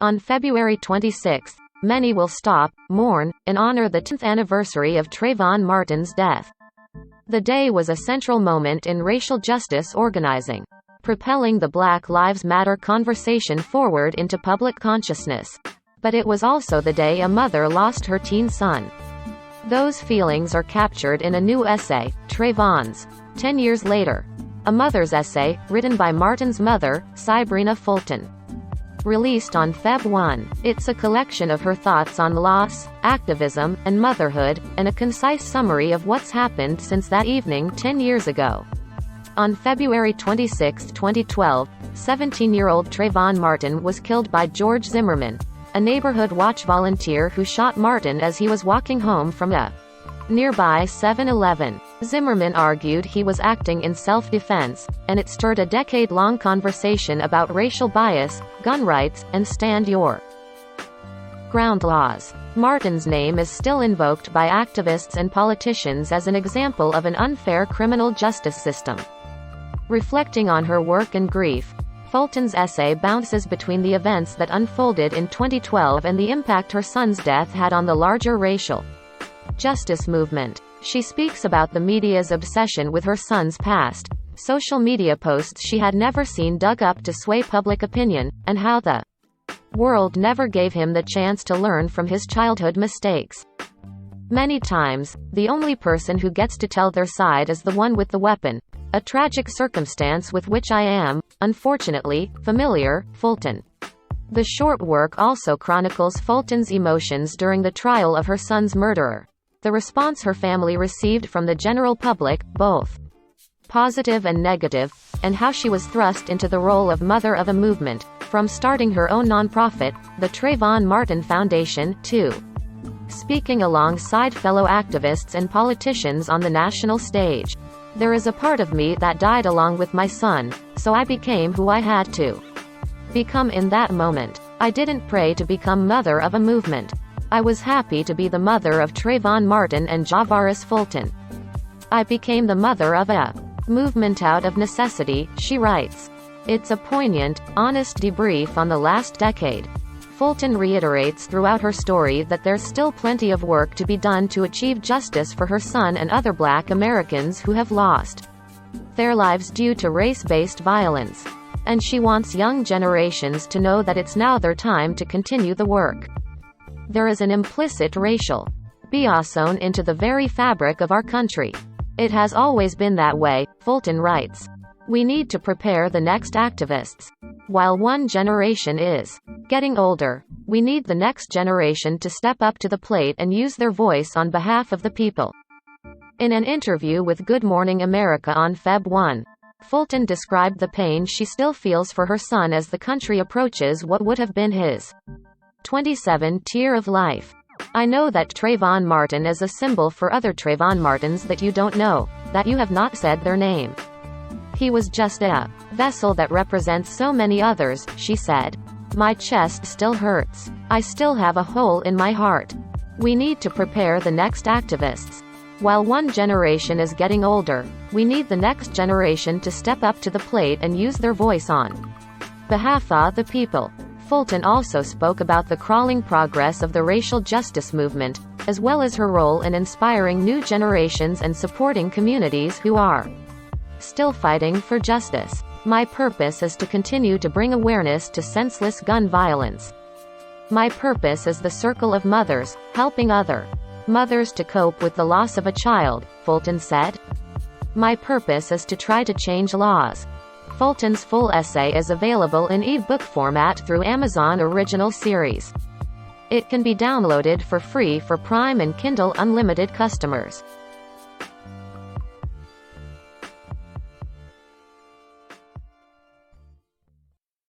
On February 26, many will stop, mourn, and honor the 10th anniversary of Trayvon Martin's death. The day was a central moment in racial justice organizing, propelling the Black Lives Matter conversation forward into public consciousness. But it was also the day a mother lost her teen son. Those feelings are captured in a new essay, Trayvon's 10 Years Later, a mother's essay, written by Martin's mother, Sabrina Fulton. Released on Feb 1, it's a collection of her thoughts on loss, activism, and motherhood, and a concise summary of what's happened since that evening 10 years ago. On February 26, 2012, 17-year-old Trayvon Martin was killed by George Zimmerman, a neighborhood watch volunteer who shot Martin as he was walking home from a nearby 7-Eleven. Zimmerman argued he was acting in self-defense, and it stirred a decade-long conversation about racial bias, gun rights, and stand your ground laws. Martin's name is still invoked by activists and politicians as an example of an unfair criminal justice system. Reflecting on her work and grief, Fulton's essay bounces between the events that unfolded in 2012 and the impact her son's death had on the larger racial justice movement. She speaks about the media's obsession with her son's past, social media posts she had never seen dug up to sway public opinion, and how the world never gave him the chance to learn from his childhood mistakes. Many times, the only person who gets to tell their side is the one with the weapon, a tragic circumstance with which I am, unfortunately, familiar. Fulton. The short work also chronicles Fulton's emotions during the trial of her son's murderer, the response her family received from the general public, both positive and negative, and how she was thrust into the role of mother of a movement, from starting her own nonprofit, the Trayvon Martin Foundation, to speaking alongside fellow activists and politicians on the national stage. There is a part of me that died along with my son, so I became who I had to become in that moment. I didn't pray to become mother of a movement. I was happy to be the mother of Trayvon Martin and Javaris Fulton. I became the mother of a movement out of necessity, she writes. It's a poignant, honest debrief on the last decade. Fulton reiterates throughout her story that there's still plenty of work to be done to achieve justice for her son and other Black Americans who have lost their lives due to race-based violence. And she wants young generations to know that it's now their time to continue the work. There is an implicit racial bias into the very fabric of our country. It has always been that way, Fulton writes. We need to prepare the next activists. While one generation is getting older, we need the next generation to step up to the plate and use their voice on behalf of the people. In an interview with Good Morning America on Feb 1, Fulton described the pain she still feels for her son as the country approaches what would have been his 27th year of life. I know that Trayvon Martin is a symbol for other Trayvon Martins that you don't know, that you have not said their name. He was just a vessel that represents so many others, she said. My chest still hurts. I still have a hole in my heart. We need to prepare the next activists. While one generation is getting older, we need the next generation to step up to the plate and use their voice on behalf of the people. Fulton also spoke about the crawling progress of the racial justice movement, as well as her role in inspiring new generations and supporting communities who are still fighting for justice. My purpose is to continue to bring awareness to senseless gun violence. My purpose is the circle of mothers, helping other mothers to cope with the loss of a child, Fulton said. My purpose is to try to change laws. Fulton's full essay is available in e-book format through Amazon Original Series. It can be downloaded for free for Prime and Kindle Unlimited customers.